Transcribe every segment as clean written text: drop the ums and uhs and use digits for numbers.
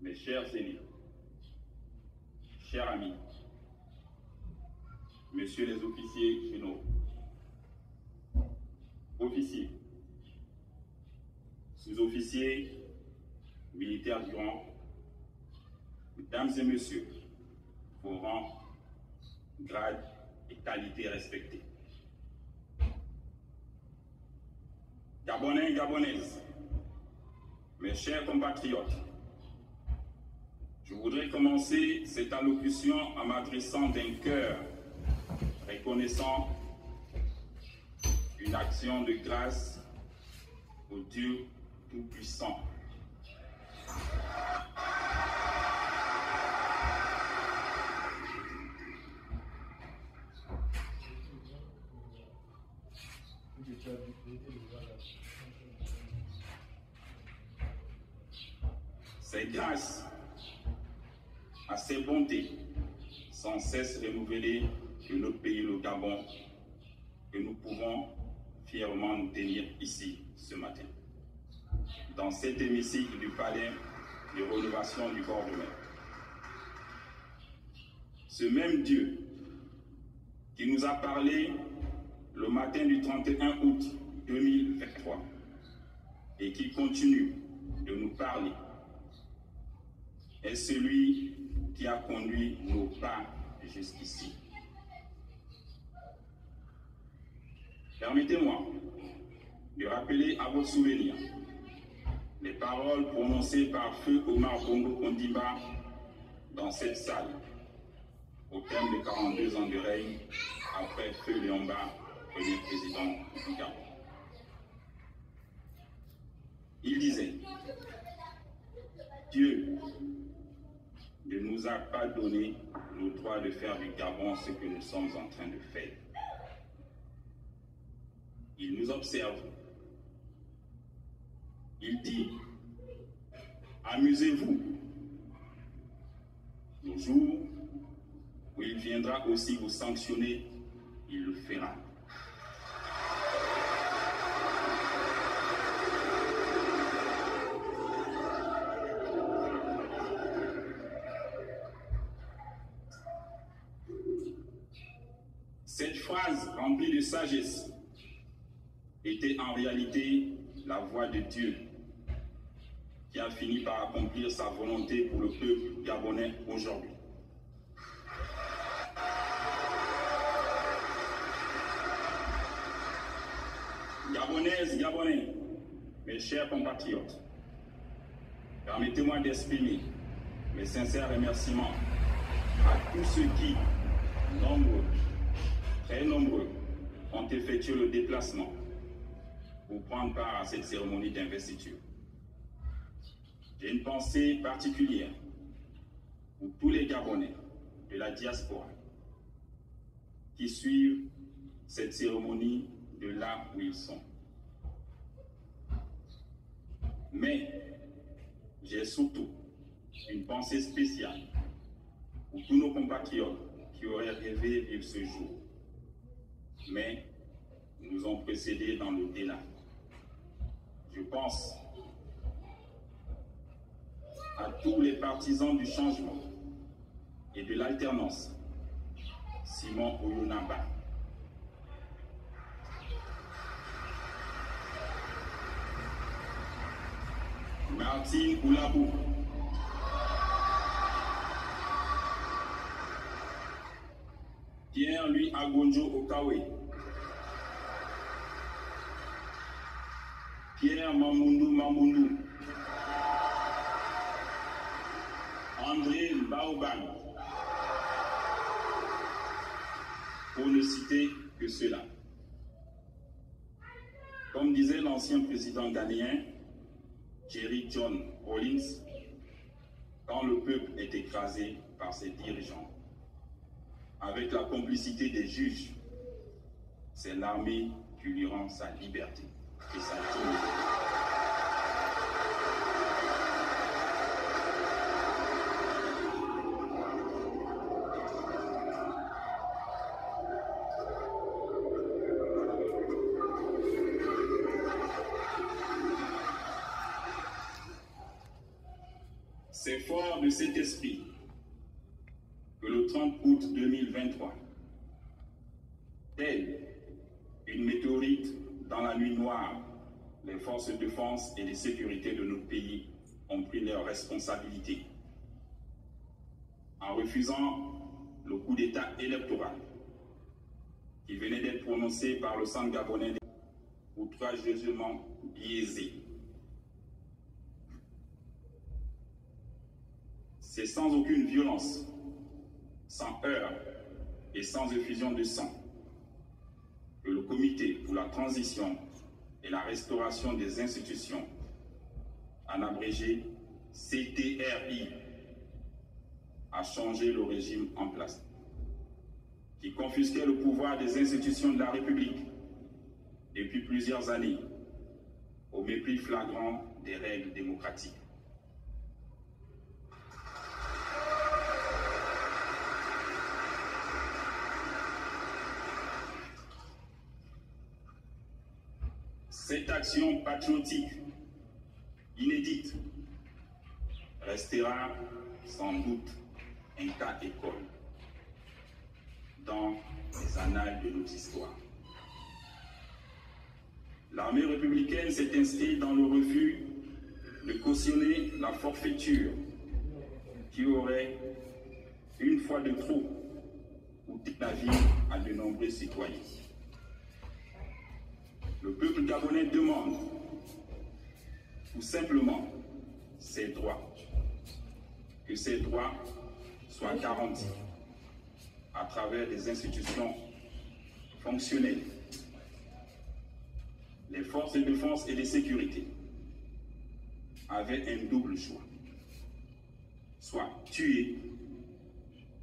mes chers aînés, chers amis, messieurs les officiers généraux, officiers, sous-officiers, militaires du rang, mesdames et messieurs, vos rangs, grades et qualités respectés. Gabonais et Gabonaises, mes chers compatriotes, je voudrais commencer cette allocution en m'adressant d'un cœur reconnaissant une action de grâce au Dieu Tout-Puissant. Ces grâces, à ses bontés, sans cesse renouvelées de notre pays, le Gabon, que nous pouvons fièrement nous tenir ici ce matin, dans cet hémicycle du palais de rénovation du bord de mer. Ce même Dieu qui nous a parlé le matin du 31 août 2023 et qui continue de nous parler est celui qui a conduit nos pas jusqu'ici. Permettez-moi de rappeler à votre souvenir les paroles prononcées par Feu Omar Bongo Ondimba dans cette salle au terme de 42 ans de règne après Feu Léomba, premier président du Gabon. Il disait: Dieu ne nous a pas donné le droit de faire du Gabon ce que nous sommes en train de faire. Il nous observe. Il dit: amusez-vous. Le jour où il viendra aussi vous sanctionner, il le fera. Cette phrase remplie de sagesse était en réalité la voix de Dieu qui a fini par accomplir sa volonté pour le peuple gabonais aujourd'hui. Gabonaises, Gabonais, mes chers compatriotes, permettez-moi d'exprimer mes sincères remerciements à tous ceux qui, nombreux, très nombreux, ont effectué le déplacement pour prendre part à cette cérémonie d'investiture. J'ai une pensée particulière pour tous les Gabonais de la diaspora qui suivent cette cérémonie de là où ils sont. Mais j'ai surtout une pensée spéciale pour tous nos compatriotes qui auraient rêvé vivre ce jour, mais nous ont précédés dans le délat. Je pense à tous les partisans du changement et de l'alternance. Simon Oyonaba, Martine Oulabou, Pierre-Louis Agonjo Okawe, Pierre Mamoundou Mamoundou, André Baoban, pour ne citer que cela. Comme disait l'ancien président ghanéen, Jerry John Rawlings, quand le peuple est écrasé par ses dirigeants, avec la complicité des juges, c'est l'armée qui lui rend sa liberté et sa dignité. Ces fort de cet esprit que le 30 août 2023, telle une météorite dans la nuit noire, les forces de défense et de sécurité de notre pays ont pris leurs responsabilités en refusant le coup d'État électoral qui venait d'être prononcé par le Centre gabonais outrageusement biaisé. C'est sans aucune violence, sans heurts et sans effusion de sang que le Comité pour la transition et la restauration des institutions, en abrégé CTRI, a changé le régime en place, qui confisquait le pouvoir des institutions de la République depuis plusieurs années, au mépris flagrant des règles démocratiques. Cette action patriotique inédite restera sans doute un cas école dans les annales de notre histoire. L'armée républicaine s'est inscrite dans le refus de cautionner la forfaiture qui aurait, une fois de trop, coûté la vie à de nombreux citoyens. Le peuple gabonais demande tout simplement ses droits, que ces droits soient garantis à travers des institutions fonctionnelles. Les forces de défense et de sécurité avaient un double choix, soit tuer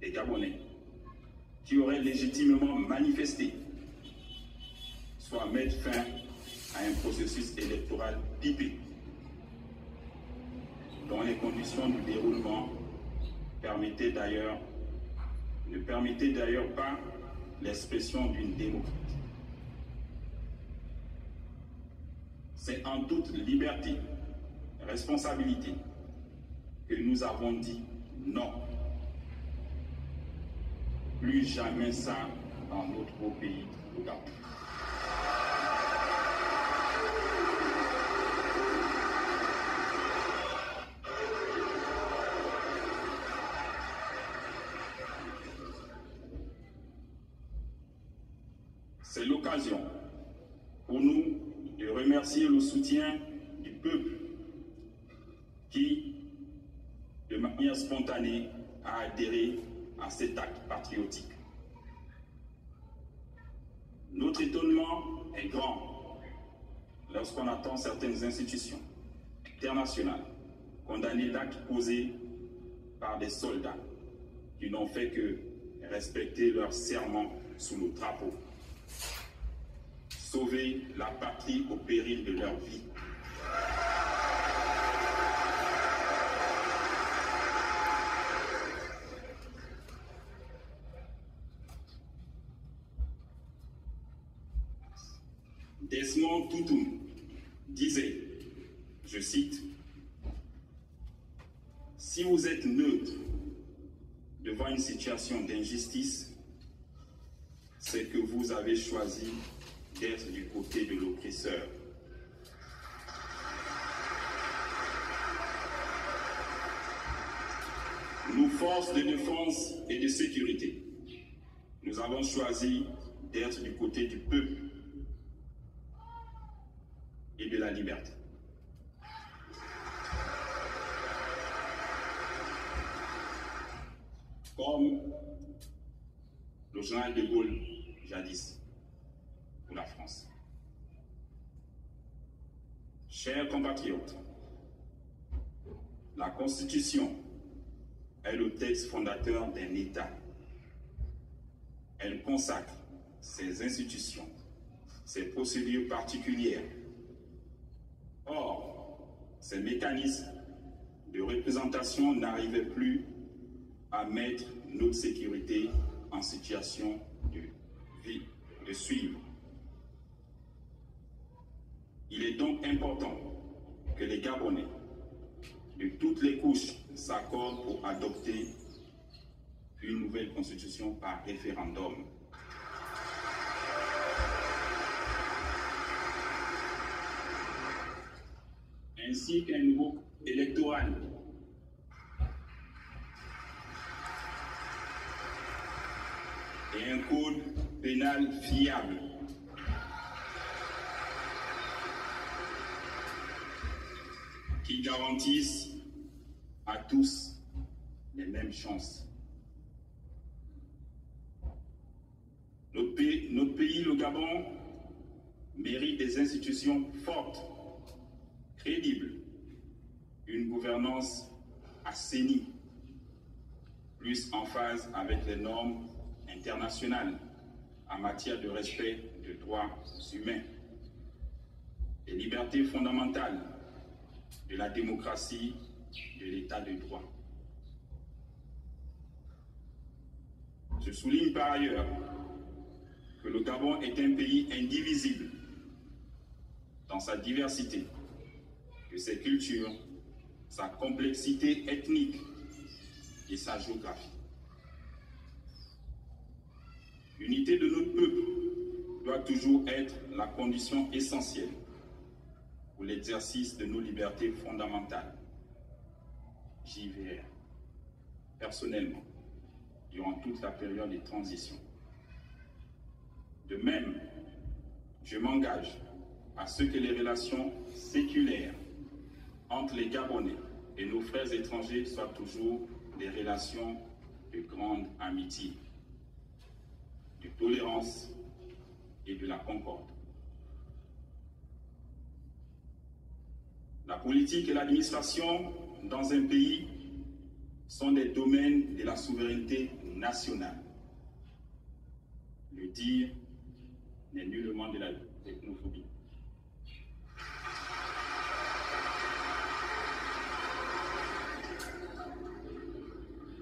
les Gabonais qui auraient légitimement manifesté, soit mettre fin à un processus électoral pipé, dont les conditions du déroulement ne permettaient d'ailleurs pas l'expression d'une démocratie. C'est en toute liberté et responsabilité que nous avons dit non. Plus jamais ça dans notre beau pays, au Gabon. C'est l'occasion pour nous de remercier le soutien du peuple qui, de manière spontanée, a adhéré à cet acte patriotique. Notre étonnement est grand lorsqu'on attend certaines institutions internationales condamner l'acte posé par des soldats qui n'ont fait que respecter leur serment sous le drapeau. Sauver la patrie au péril de leur vie. Desmond Tutu disait, je cite, « Si vous êtes neutre devant une situation d'injustice, c'est que vous avez choisi d'être du côté de l'oppresseur. » Nous, forces de défense et de sécurité, nous avons choisi d'être du côté du peuple et de la liberté. Comme le général de Gaulle jadis pour la France. Chers compatriotes, la Constitution est le texte fondateur d'un État. Elle consacre ses institutions, ses procédures particulières. Or, ces mécanismes de représentation n'arrivaient plus à mettre notre sécurité en situation de suivre. Il est donc important que les Gabonais de toutes les couches s'accordent pour adopter une nouvelle constitution par référendum. Ainsi qu'un nouveau code électoral et un code pénal fiable. Qui garantissent à tous les mêmes chances. Notre pays, le Gabon, mérite des institutions fortes, crédibles, une gouvernance assainie, plus en phase avec les normes internationales en matière de respect des droits humains, des libertés fondamentales, de la démocratie, de l'état de droit. Je souligne par ailleurs que le Gabon est un pays indivisible dans sa diversité, de ses cultures, sa complexité ethnique et sa géographie. L'unité de notre peuple doit toujours être la condition essentielle pour l'exercice de nos libertés fondamentales. J'y veillerai personnellement durant toute la période de transition. De même, je m'engage à ce que les relations séculaires entre les Gabonais et nos frères étrangers soient toujours des relations de grande amitié, de tolérance et de la concorde. La politique et l'administration dans un pays sont des domaines de la souveraineté nationale. Le dire n'est nullement de la technophobie.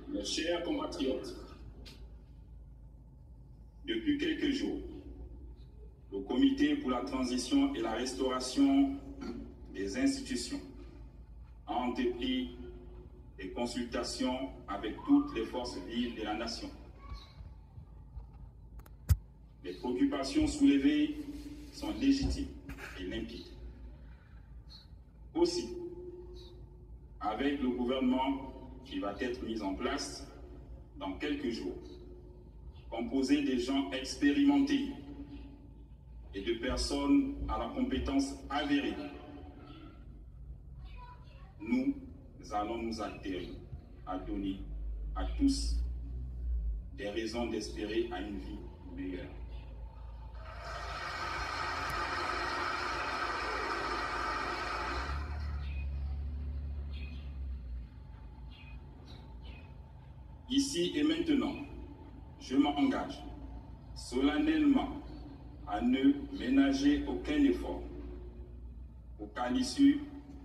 Mes chers compatriotes, depuis quelques jours, le Comité pour la transition et la restauration des institutions a entrepris des consultations avec toutes les forces vives de la nation. Les préoccupations soulevées sont légitimes et limpides. Aussi, avec le gouvernement qui va être mis en place dans quelques jours, composé de gens expérimentés et de personnes à la compétence avérée, nous allons nous atteler à donner à tous des raisons d'espérer à une vie meilleure. Ici et maintenant, je m'engage solennellement à ne ménager aucun effort pour qu'à l'issue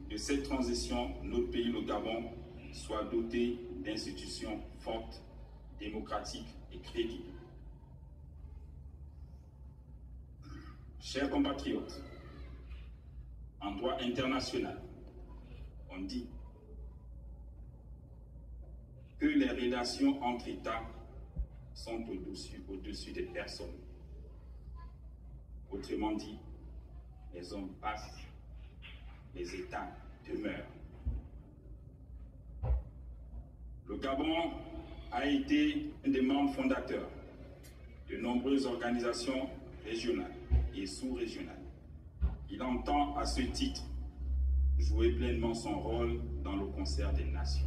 de cette transition, notre pays, le Gabon, soit doté d'institutions fortes, démocratiques et crédibles. Chers compatriotes, en droit international, on dit que les relations entre États sont au-dessus des personnes. Autrement dit, les hommes passent, les États demeurent. Le Gabon a été un des membres fondateurs de nombreuses organisations régionales et sous-régionales. Il entend à ce titre jouer pleinement son rôle dans le concert des nations.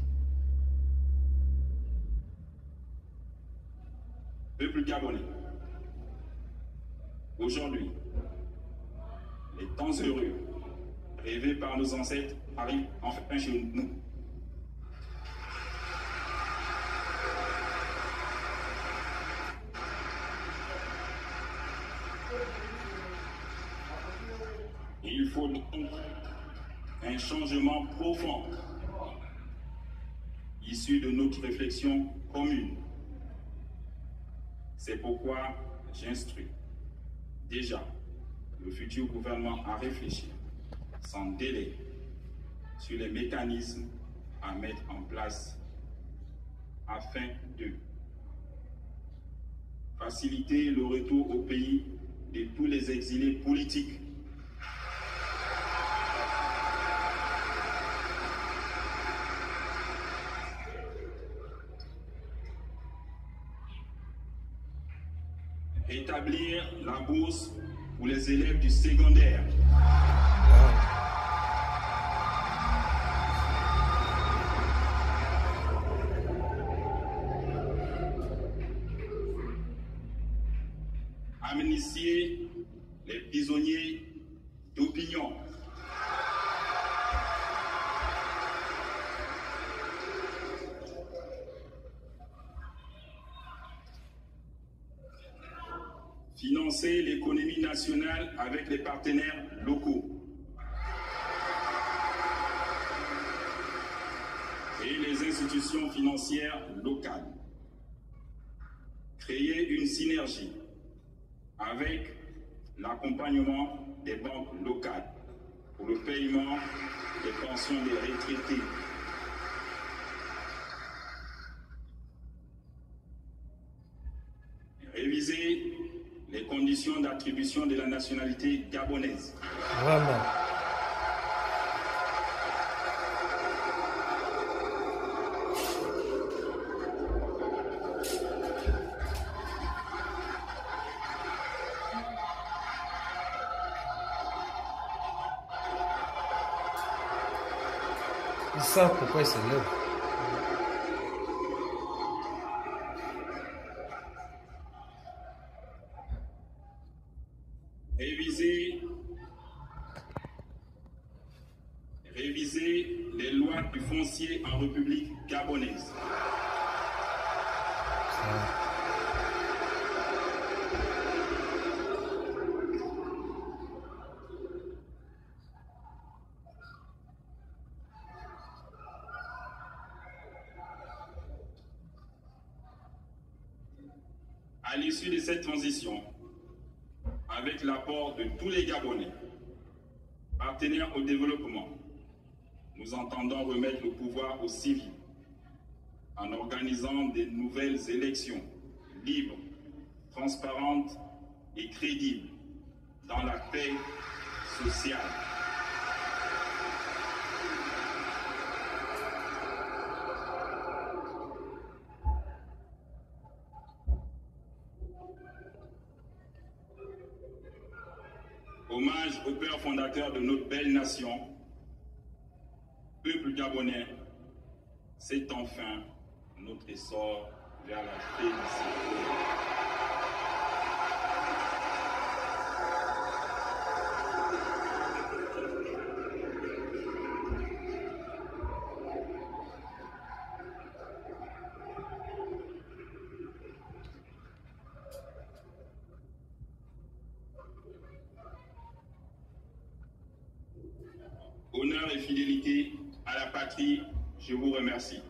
Peuple gabonais, aujourd'hui, les temps heureux rêvés par nos ancêtres arrivent enfin chez nous. Et il faut donc un changement profond issu de notre réflexion commune. C'est pourquoi j'instruis déjà le futur gouvernement à réfléchir sans délai sur les mécanismes à mettre en place afin de faciliter le retour au pays de tous les exilés politiques, rétablir la bourse pour les élèves du secondaire, amnistier les prisonniers d'opinion, financer l'économie nationale avec les partenaires locaux et les institutions financières locales, créer une synergie avec l'accompagnement des banques locales pour le paiement des pensions des retraités, réviser les conditions d'attribution de la nationalité gabonaise. Vraiment. Ils savent pourquoi ils se lèvent. Réviser les lois du foncier en République gabonaise. À l'issue de cette transition, avec l'apport de tous les Gabonais, partenaires au développement, nous entendons remettre le pouvoir aux civils en organisant de nouvelles élections libres, transparentes et crédibles dans la paix sociale. Hommage au père fondateur de notre belle nation, peuple gabonais, c'est enfin notre essor vers la félicité. Honneur et fidélité à la patrie, je vous remercie.